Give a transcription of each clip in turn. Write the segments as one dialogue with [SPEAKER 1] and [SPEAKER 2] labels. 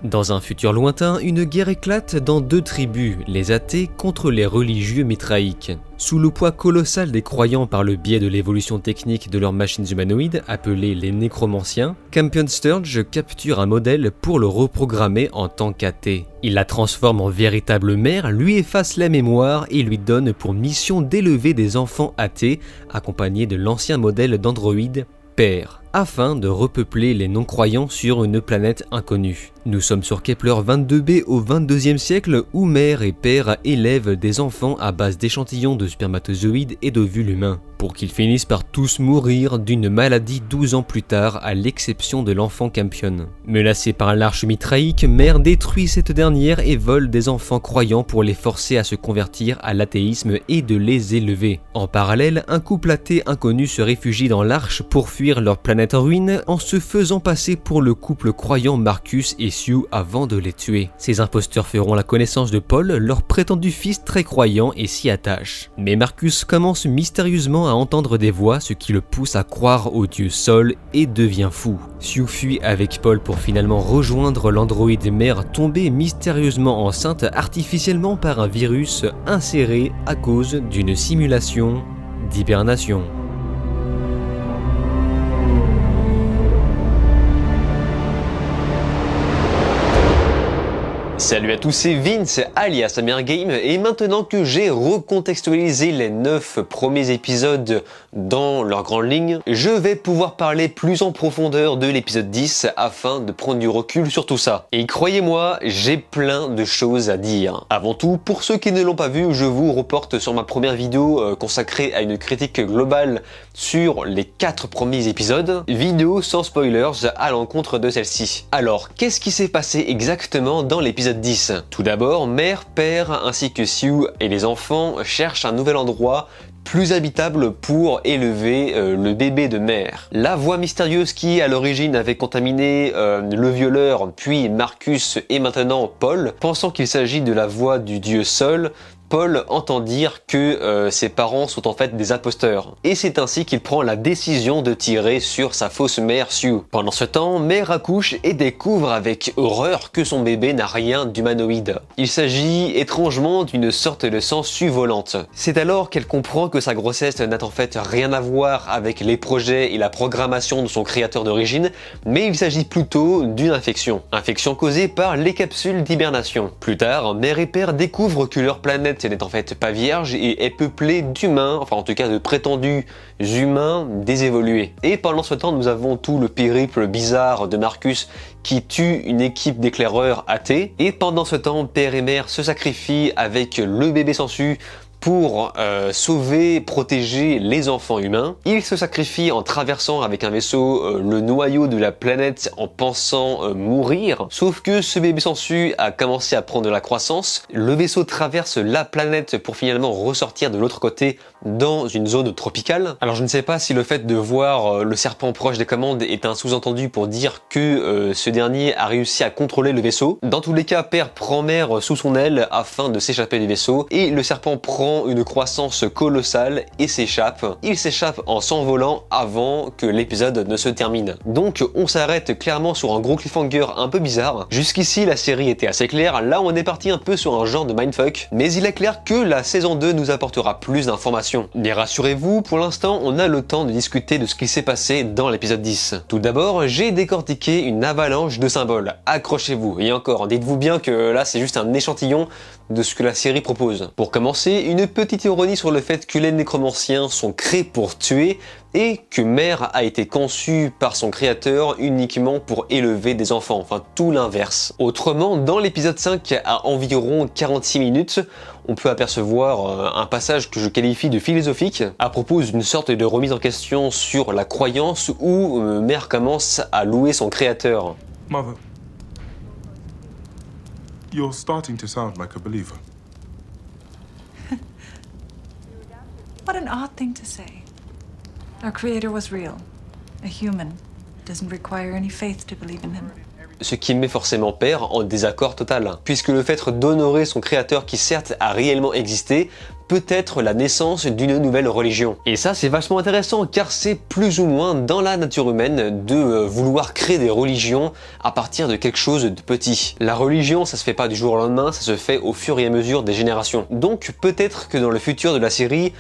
[SPEAKER 1] Dans un futur lointain, une guerre éclate dans deux tribus, les athées contre les religieux mitraïques. Sous le poids colossal des croyants par le biais de l'évolution technique de leurs machines humanoïdes, appelées les nécromanciens, Campion Sturge capture un modèle pour le reprogrammer en tant qu'athée. Il la transforme en véritable mère, lui efface la mémoire et lui donne pour mission d'élever des enfants athées, accompagnés de l'ancien modèle d'androïde, Père, afin de repeupler les non-croyants sur une planète inconnue. Nous sommes sur Kepler 22b au 22e siècle où mère et père élèvent des enfants à base d'échantillons de spermatozoïdes et d'ovules humains, pour qu'ils finissent par tous mourir d'une maladie 12 ans plus tard à l'exception de l'enfant Campion. Menacée par l'arche mitraïque, mère détruit cette dernière et vole des enfants croyants pour les forcer à se convertir à l'athéisme et de les élever. En parallèle, un couple athée inconnu se réfugie dans l'arche pour fuir leur planète en ruine en se faisant passer pour le couple croyant Marcus et Sue avant de les tuer. Ces imposteurs feront la connaissance de Paul, leur prétendu fils très croyant, et s'y attachent. Mais Marcus commence mystérieusement à entendre des voix, ce qui le pousse à croire au dieu Sol et devient fou. Sue fuit avec Paul pour finalement rejoindre l'androïde mère tombée mystérieusement enceinte artificiellement par un virus inséré à cause d'une simulation d'hibernation. Salut à tous, c'est Vince alias AmirGame et maintenant que j'ai recontextualisé les 9 premiers épisodes dans leur grande ligne, je vais pouvoir parler plus en profondeur de l'épisode 10 afin de prendre du recul sur tout ça. Et croyez-moi, j'ai plein de choses à dire. Avant tout, pour ceux qui ne l'ont pas vu, je vous reporte sur ma première vidéo consacrée à une critique globale sur les 4 premiers épisodes, vidéo sans spoilers à l'encontre de celle-ci. Alors, qu'est-ce qui s'est passé exactement dans l'épisode 10. Tout d'abord, mère, père ainsi que Sue et les enfants cherchent un nouvel endroit plus habitable pour élever le bébé de mère. La voix mystérieuse qui à l'origine avait contaminé le violeur, puis Marcus et maintenant Paul, pensant qu'il s'agit de la voix du dieu Sol, Paul entend dire que ses parents sont en fait des imposteurs. Et c'est ainsi qu'il prend la décision de tirer sur sa fausse mère Sue. Pendant ce temps, mère accouche et découvre avec horreur que son bébé n'a rien d'humanoïde. Il s'agit étrangement d'une sorte de sangsue volante. C'est alors qu'elle comprend que sa grossesse n'a en fait rien à voir avec les projets et la programmation de son créateur d'origine, mais il s'agit plutôt d'une infection. Infection causée par les capsules d'hibernation. Plus tard, mère et père découvrent que leur planète n'est en fait pas vierge et est peuplée d'humains, enfin en tout cas de prétendus humains désévolués. Et pendant ce temps, nous avons tout le périple bizarre de Marcus qui tue une équipe d'éclaireurs athées. Et pendant ce temps, père et mère se sacrifient avec le bébé sangsue pour sauver, protéger les enfants humains. Il se sacrifie en traversant avec un vaisseau le noyau de la planète en pensant mourir. Sauf que ce bébé sangsue a commencé à prendre de la croissance. Le vaisseau traverse la planète pour finalement ressortir de l'autre côté dans une zone tropicale. Alors je ne sais pas si le fait de voir le serpent proche des commandes est un sous-entendu pour dire que ce dernier a réussi à contrôler le vaisseau. Dans tous les cas, père prend mère sous son aile afin de s'échapper du vaisseau et le serpent prend une croissance colossale et s'échappe. Il s'échappe en s'envolant avant que l'épisode ne se termine. Donc on s'arrête clairement sur un gros cliffhanger un peu bizarre. Jusqu'ici la série était assez claire, là on est parti un peu sur un genre de mindfuck, mais il est clair que la saison 2 nous apportera plus d'informations. Mais rassurez-vous, pour l'instant on a le temps de discuter de ce qui s'est passé dans l'épisode 10. Tout d'abord, j'ai décortiqué une avalanche de symboles. Accrochez-vous, et encore, dites-vous bien que là c'est juste un échantillon de ce que la série propose. Pour commencer, une petite ironie sur le fait que les nécromanciens sont créés pour tuer et que mère a été conçue par son créateur uniquement pour élever des enfants, enfin tout l'inverse. Autrement, dans l'épisode 5 à environ 46 minutes, on peut apercevoir un passage que je qualifie de philosophique à propos d'une sorte de remise en question sur la croyance où mère commence à louer son créateur.
[SPEAKER 2] Mother, you're starting to sound like a believer.
[SPEAKER 3] What an odd thing to say. Our creator was real, a human. Doesn't require any faith to believe in him.
[SPEAKER 1] Ce qui met forcément père en désaccord total, puisque le fait d'honorer son créateur qui certes a réellement existé peut-être la naissance d'une nouvelle religion. Et ça c'est vachement intéressant car c'est plus ou moins dans la nature humaine de vouloir créer des religions à partir de quelque chose de petit. La religion ça se fait pas du jour au lendemain, ça se fait au fur et à mesure des générations. Donc peut-être que dans le futur de la série,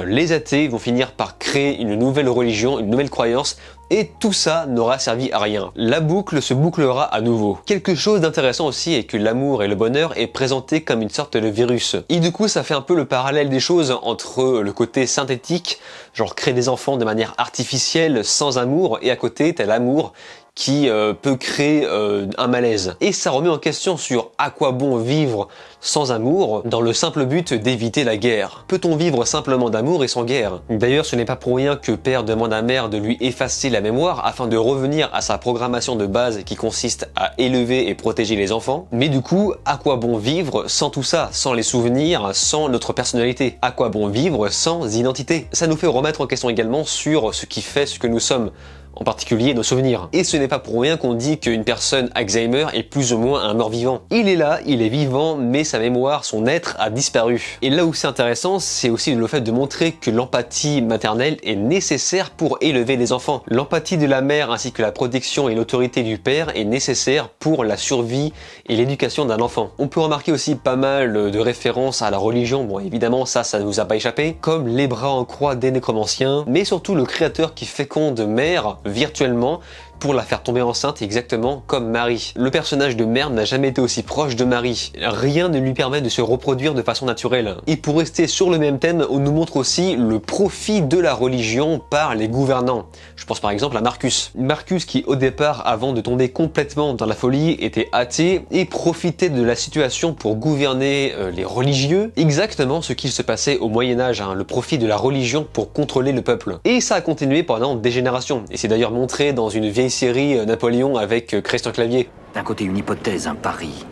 [SPEAKER 1] les athées vont finir par créer une nouvelle religion, une nouvelle croyance, et tout ça n'aura servi à rien. La boucle se bouclera à nouveau. Quelque chose d'intéressant aussi est que l'amour et le bonheur est présenté comme une sorte de virus. Et du coup ça fait un peu le parallèle des choses entre le côté synthétique, genre créer des enfants de manière artificielle, sans amour, et à côté t'as l'amour qui peut créer un malaise. Et ça remet en question sur à quoi bon vivre sans amour dans le simple but d'éviter la guerre. Peut-on vivre simplement d'amour et sans guerre? D'ailleurs ce n'est pas pour rien que père demande à mère de lui effacer la mémoire afin de revenir à sa programmation de base qui consiste à élever et protéger les enfants. Mais du coup, à quoi bon vivre sans tout ça, sans les souvenirs, sans notre personnalité? À quoi bon vivre sans identité? Ça nous fait remettre en question également sur ce qui fait ce que nous sommes, en particulier nos souvenirs. Et ce n'est pas pour rien qu'on dit qu'une personne Alzheimer est plus ou moins un mort-vivant. Il est là, il est vivant, mais sa mémoire, son être a disparu. Et là où c'est intéressant, c'est aussi le fait de montrer que l'empathie maternelle est nécessaire pour élever les enfants. L'empathie de la mère ainsi que la protection et l'autorité du père est nécessaire pour la survie et l'éducation d'un enfant. On peut remarquer aussi pas mal de références à la religion, bon évidemment ça ne nous a pas échappé, comme les bras en croix des nécromanciens, mais surtout le créateur qui féconde mère virtuellement pour la faire tomber enceinte exactement comme Marie. Le personnage de mère n'a jamais été aussi proche de Marie. Rien ne lui permet de se reproduire de façon naturelle. Et pour rester sur le même thème, on nous montre aussi le profit de la religion par les gouvernants. Je pense par exemple à Marcus. Marcus qui au départ, avant de tomber complètement dans la folie, était athée et profitait de la situation pour gouverner les religieux. Exactement ce qu'il se passait au Moyen-Âge, hein, le profit de la religion pour contrôler le peuple. Et ça a continué pendant des générations. Et c'est d'ailleurs montré dans une vieille série Napoléon avec Christian Clavier.
[SPEAKER 4] D'un côté une hypothèse, un pari,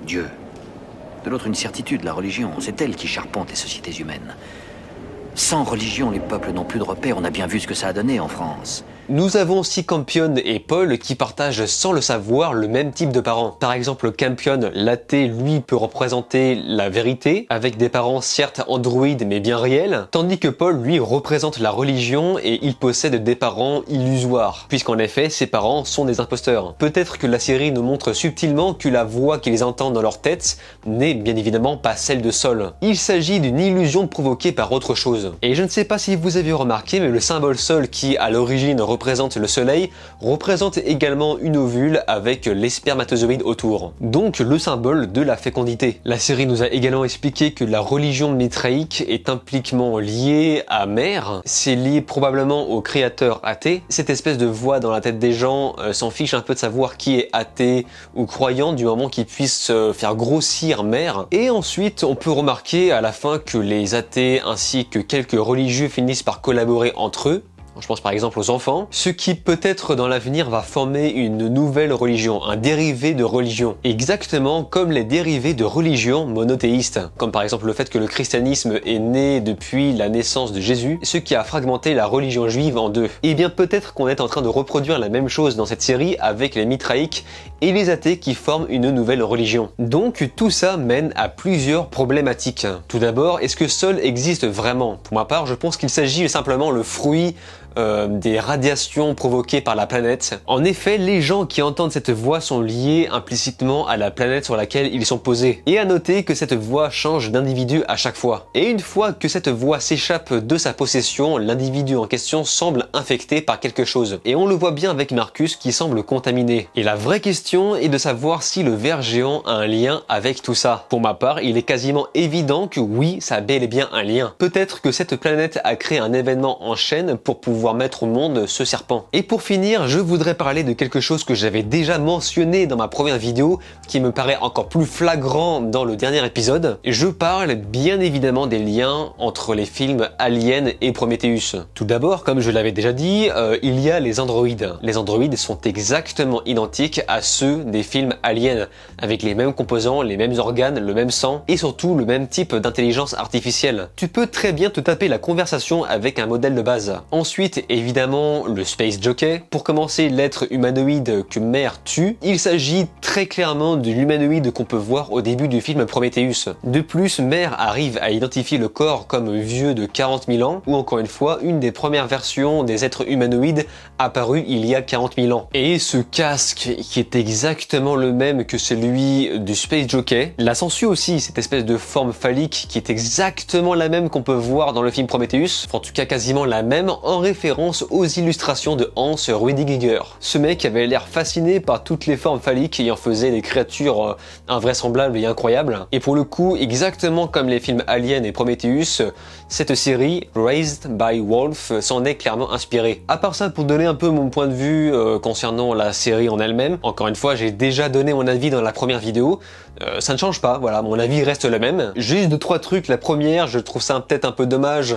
[SPEAKER 4] Dieu. De l'autre une certitude, la religion. C'est elle qui charpente les sociétés humaines. Sans religion, les peuples n'ont plus de repères. On a bien vu ce que ça a donné en France.
[SPEAKER 1] Nous avons aussi Campion et Paul qui partagent sans le savoir le même type de parents. Par exemple, Campion, l'athée, lui, peut représenter la vérité, avec des parents certes androïdes mais bien réels, tandis que Paul, lui, représente la religion et il possède des parents illusoires, puisqu'en effet, ses parents sont des imposteurs. Peut-être que la série nous montre subtilement que la voix qu'ils entendent dans leur tête n'est bien évidemment pas celle de Sol. Il s'agit d'une illusion provoquée par autre chose. Et je ne sais pas si vous avez remarqué, mais le symbole Sol qui, à l'origine, représente le soleil, représente également une ovule avec les spermatozoïdes autour. Donc le symbole de la fécondité. La série nous a également expliqué que la religion mitraïque est impliquement liée à Mère. C'est lié probablement au créateur athée. Cette espèce de voix dans la tête des gens s'en fiche un peu de savoir qui est athée ou croyant du moment qu'ils puissent faire grossir Mère. Et ensuite on peut remarquer à la fin que les athées ainsi que quelques religieux finissent par collaborer entre eux. Je pense par exemple aux enfants, ce qui peut-être dans l'avenir va former une nouvelle religion, un dérivé de religion, exactement comme les dérivés de religions monothéistes, comme par exemple le fait que le christianisme est né depuis la naissance de Jésus, ce qui a fragmenté la religion juive en deux. Et bien peut-être qu'on est en train de reproduire la même chose dans cette série avec les mitraïques et les athées qui forment une nouvelle religion. Donc tout ça mène à plusieurs problématiques. Tout d'abord, est-ce que Sol existe vraiment? Pour ma part, je pense qu'il s'agit simplement le fruit des radiations provoquées par la planète. En effet, les gens qui entendent cette voix sont liés implicitement à la planète sur laquelle ils sont posés. Et à noter que cette voix change d'individu à chaque fois. Et une fois que cette voix s'échappe de sa possession, l'individu en question semble infecté par quelque chose. Et on le voit bien avec Marcus qui semble contaminé. Et la vraie question est de savoir si le ver géant a un lien avec tout ça. Pour ma part, il est quasiment évident que oui, ça a bel et bien un lien. Peut-être que cette planète a créé un événement en chaîne pour pouvoir mettre au monde ce serpent. Et pour finir, je voudrais parler de quelque chose que j'avais déjà mentionné dans ma première vidéo, qui me paraît encore plus flagrant dans le dernier épisode. Je parle bien évidemment des liens entre les films Alien et Prometheus. Tout d'abord, comme je l'avais déjà dit, il y a les androïdes. Les androïdes sont exactement identiques à ceux des films Alien, avec les mêmes composants, les mêmes organes, le même sang, et surtout le même type d'intelligence artificielle. Tu peux très bien te taper la conversation avec un modèle de base. Ensuite, Ensuite, évidemment, le Space Jockey. Pour commencer, l'être humanoïde que Mare tue. Il s'agit très clairement de l'humanoïde qu'on peut voir au début du film Prometheus. De plus, Mare arrive à identifier le corps comme vieux de 40 000 ans, ou encore une fois, une des premières versions des êtres humanoïdes apparus il y a 40 000 ans. Et ce casque, qui est exactement le même que celui du Space Jockey, la sangsue aussi, cette espèce de forme phallique qui est exactement la même qu'on peut voir dans le film Prometheus, en tout cas quasiment la même, en référence aux illustrations de Hans Ruediger. Ce mec avait l'air fasciné par toutes les formes phalliques et en faisait des créatures invraisemblables et incroyables. Et pour le coup, exactement comme les films Alien et Prometheus, cette série, Raised by Wolf, s'en est clairement inspirée. À part ça, pour donner un peu mon point de vue concernant la série en elle-même, encore une fois, j'ai déjà donné mon avis dans la première vidéo, ça ne change pas, voilà, mon avis reste le même. Juste 2-3 trucs. La première, je trouve ça peut-être un peu dommage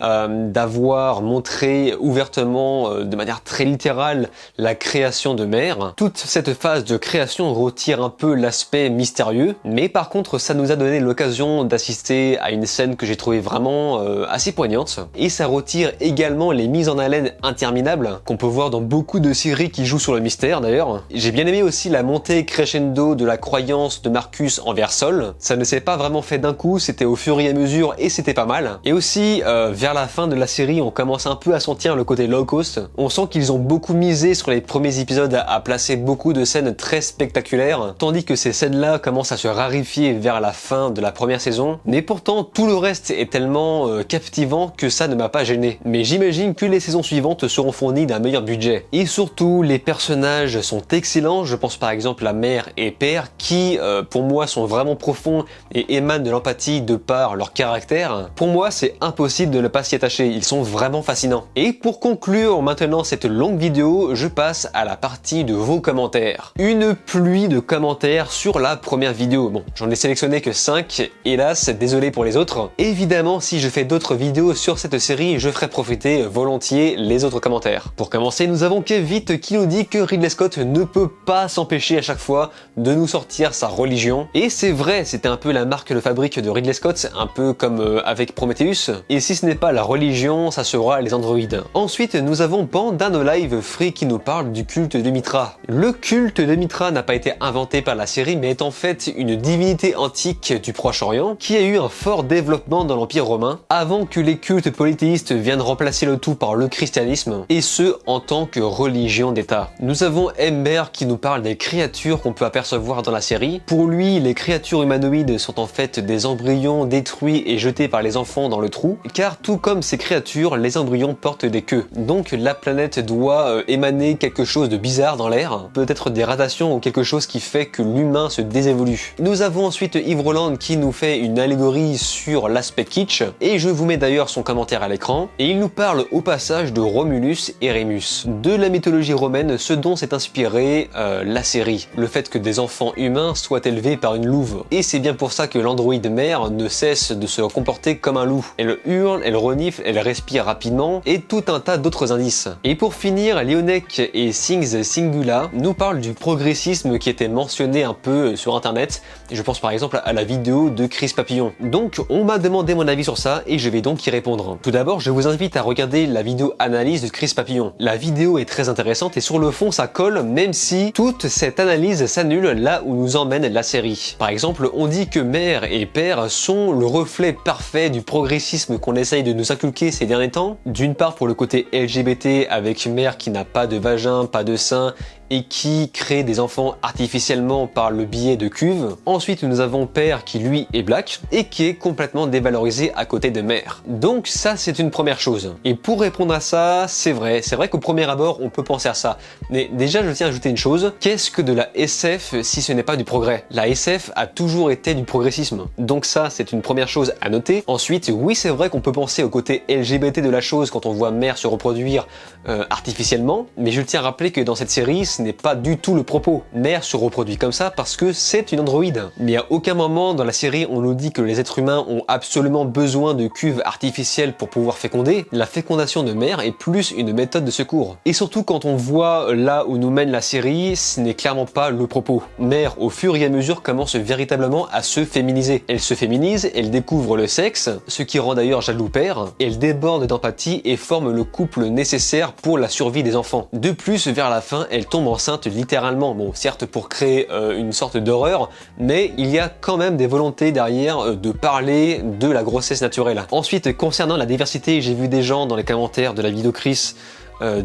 [SPEAKER 1] d'avoir montré ouvertement, de manière très littérale, la création de Mare. Toute cette phase de création retire un peu l'aspect mystérieux, mais par contre ça nous a donné l'occasion d'assister à une scène que j'ai trouvée vraiment assez poignante, et ça retire également les mises en haleine interminables qu'on peut voir dans beaucoup de séries qui jouent sur le mystère d'ailleurs. J'ai bien aimé aussi la montée crescendo de la croyance de Marcus envers Sol. Ça ne s'est pas vraiment fait d'un coup, c'était au fur et à mesure et c'était pas mal. Et aussi vers la fin de la série, on commence un peu à sentir le côté low cost. On sent qu'ils ont beaucoup misé sur les premiers épisodes à placer beaucoup de scènes très spectaculaires, tandis que ces scènes-là commencent à se raréfier vers la fin de la première saison. Mais pourtant, tout le reste est tellement captivant que ça ne m'a pas gêné. Mais j'imagine que les saisons suivantes seront fournies d'un meilleur budget. Et surtout, les personnages sont excellents. Je pense par exemple à Mare et Père, qui pour moi sont vraiment profonds et émanent de l'empathie de par leur caractère. Pour moi, c'est impossible de ne pas s'y attacher, ils sont vraiment fascinants. Et pour conclure maintenant cette longue vidéo, je passe à la partie de vos commentaires. Une pluie de commentaires sur la première vidéo. Bon, j'en ai sélectionné que 5, hélas, désolé pour les autres. Évidemment, si je fais d'autres vidéos sur cette série, je ferai profiter volontiers les autres commentaires. Pour commencer, nous avons Kevit qui nous dit que Ridley Scott ne peut pas s'empêcher à chaque fois de nous sortir sa religion. Et c'est vrai, c'était un peu la marque de fabrique de Ridley Scott, un peu comme avec Prometheus. Et si ce n'est pas la religion, ça sera les androïdes. Ensuite, nous avons Bandano Free qui nous parle du culte de Mithra. Le culte de Mithra n'a pas été inventé par la série, mais est en fait une divinité antique du Proche-Orient qui a eu un fort développement dans l'Empire romain, avant que les cultes polythéistes viennent remplacer le tout par le christianisme, et ce en tant que religion d'État. Nous avons Ember qui nous parle des créatures qu'on peut apercevoir dans la série. Pour lui, les créatures humanoïdes sont en fait des embryons détruits et jetés par les enfants dans le trou, car tout comme ces créatures, les embryons portent des queues. Donc la planète doit émaner quelque chose de bizarre dans l'air, peut-être des radiations ou quelque chose qui fait que l'humain se désévolue. Nous avons ensuite Yves Roland qui nous fait une allégorie sur l'aspect kitsch, et je vous mets d'ailleurs son commentaire à l'écran, et il nous parle au passage de Romulus et Rémus, de la mythologie romaine, ce dont s'est inspirée la série, le fait que des enfants humains soient élevés par une louve. Et c'est bien pour ça que l'androïde Mare ne cesse de se comporter comme un loup. Elle hurle, elle renifle, elle respire rapidement, et tout un tas d'autres indices. Et pour finir, Leonek et Things Singula nous parlent du progressisme qui était mentionné un peu sur internet, et je pense par exemple à la vidéo de Chris Papillon. Donc on m'a demandé mon avis sur ça, et je vais donc y répondre. Tout d'abord, je vous invite à regarder la vidéo analyse de Chris Papillon. La vidéo est très intéressante, et sur le fond ça colle, même si toute cette analyse s'annule là où nous emmène la série. Par exemple, on dit que Mare et Père sont le reflet parfait du progressisme qu'on essaye de nous inculquer ces derniers temps. D'une part pour le côté LGBT avec Mare qui n'a pas de vagin, pas de sein, et qui crée des enfants artificiellement par le biais de cuves. Ensuite, nous avons Père qui lui est black et qui est complètement dévalorisé à côté de Mare. Donc ça, c'est une première chose. Et pour répondre à ça, c'est vrai qu'au premier abord, on peut penser à ça. Mais déjà, je tiens à ajouter une chose. Qu'est-ce que de la SF si ce n'est pas du progrès? La SF a toujours été du progressisme. Donc ça, c'est une première chose à noter. Ensuite, oui, c'est vrai qu'on peut penser au côté LGBT de la chose quand on voit Mare se reproduire artificiellement. Mais je tiens à rappeler que dans cette série, ce ce n'est pas du tout le propos. Mère se reproduit comme ça parce que c'est une androïde. Mais à aucun moment dans la série on nous dit que les êtres humains ont absolument besoin de cuves artificielles pour pouvoir féconder. La fécondation de mère est plus une méthode de secours. Et surtout quand on voit là où nous mène la série, ce n'est clairement pas le propos. Mère, au fur et à mesure, commence véritablement à se féminiser. Elle se féminise, elle découvre le sexe, ce qui rend d'ailleurs jaloux père, et elle déborde d'empathie et forme le couple nécessaire pour la survie des enfants. De plus, vers la fin, elle tombe enceinte littéralement. Bon, certes pour créer une sorte d'horreur, mais il y a quand même des volontés derrière de parler de la grossesse naturelle. Ensuite, concernant la diversité, j'ai vu des gens dans les commentaires de la vidéo Chris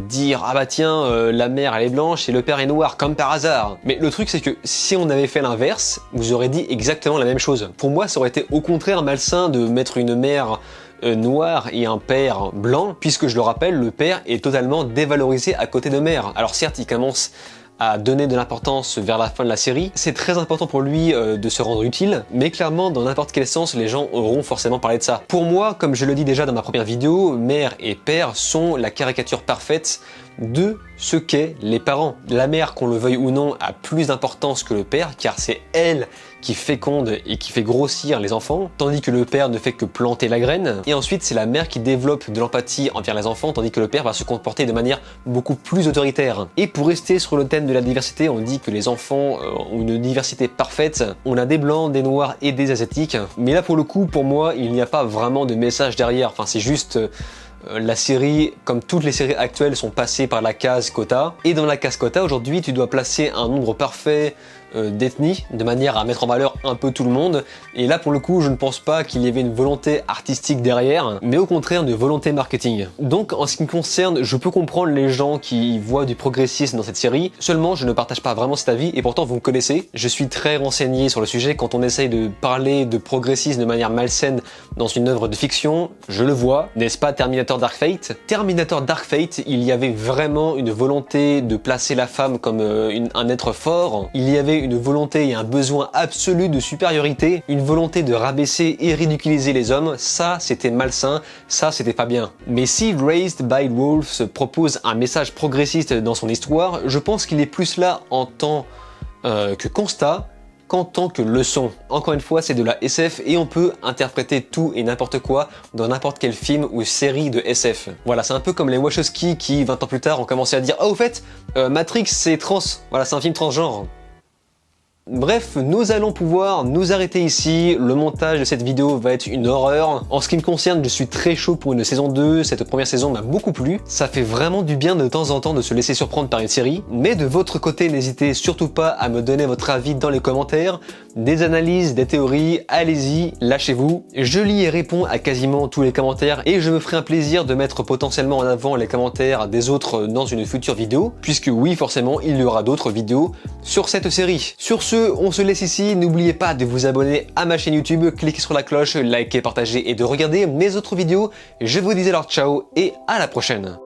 [SPEAKER 1] dire ah bah tiens la mère elle est blanche et le père est noir comme par hasard. Mais le truc c'est que si on avait fait l'inverse, vous aurez dit exactement la même chose. Pour moi ça aurait été au contraire malsain de mettre une mère noir et un père blanc, puisque je le rappelle, le père est totalement dévalorisé à côté de mère. Alors certes il commence à donner de l'importance vers la fin de la série, c'est très important pour lui de se rendre utile, mais clairement dans n'importe quel sens les gens auront forcément parlé de ça. Pour moi, comme je le dis déjà dans ma première vidéo, mère et père sont la caricature parfaite de ce qu'est les parents. La mère, qu'on le veuille ou non, a plus d'importance que le père, car c'est elle qui féconde et qui fait grossir les enfants, tandis que le père ne fait que planter la graine. Et ensuite, c'est la mère qui développe de l'empathie envers les enfants, tandis que le père va se comporter de manière beaucoup plus autoritaire. Et pour rester sur le thème de la diversité, on dit que les enfants ont une diversité parfaite. On a des blancs, des noirs et des asiatiques. Mais là, pour le coup, pour moi, il n'y a pas vraiment de message derrière. Enfin, c'est juste... la série, comme toutes les séries actuelles, sont passées par la case quota. Et dans la case quota, aujourd'hui, tu dois placer un nombre parfait d'ethnies, de manière à mettre en valeur un peu tout le monde. Et là, pour le coup, je ne pense pas qu'il y avait une volonté artistique derrière, mais au contraire une volonté marketing. Donc, en ce qui me concerne, je peux comprendre les gens qui voient du progressisme dans cette série. Seulement, je ne partage pas vraiment cet avis, et pourtant, vous me connaissez. Je suis très renseigné sur le sujet. Quand on essaye de parler de progressisme de manière malsaine dans une œuvre de fiction, je le vois. N'est-ce pas Terminator Dark Fate? Terminator Dark Fate, il y avait vraiment une volonté de placer la femme comme un être fort. Il y avait une volonté et un besoin absolu de supériorité, une volonté de rabaisser et ridiculiser les hommes. Ça, c'était malsain, ça, c'était pas bien. Mais si Raised by Wolves propose un message progressiste dans son histoire, je pense qu'il est plus là en tant que constat qu'en tant que leçon. Encore une fois, c'est de la SF et on peut interpréter tout et n'importe quoi dans n'importe quel film ou série de SF. Voilà, c'est un peu comme les Wachowski qui, 20 ans plus tard, ont commencé à dire « Oh, au fait, Matrix, c'est trans. Voilà, c'est un film transgenre. » Bref, nous allons pouvoir nous arrêter ici. Le montage de cette vidéo va être une horreur. En ce qui me concerne, je suis très chaud pour une saison 2. Cette première saison m'a beaucoup plu. Ça fait vraiment du bien de temps en temps de se laisser surprendre par une série. Mais de votre côté, n'hésitez surtout pas à me donner votre avis dans les commentaires. Des analyses, des théories, allez-y, lâchez-vous. Je lis et réponds à quasiment tous les commentaires et je me ferai un plaisir de mettre potentiellement en avant les commentaires des autres dans une future vidéo, puisque oui, forcément, il y aura d'autres vidéos sur cette série. Sur ce, on se laisse ici. N'oubliez pas de vous abonner à ma chaîne YouTube, cliquez sur la cloche, likez, partagez et de regarder mes autres vidéos. Je vous dis alors ciao et à la prochaine.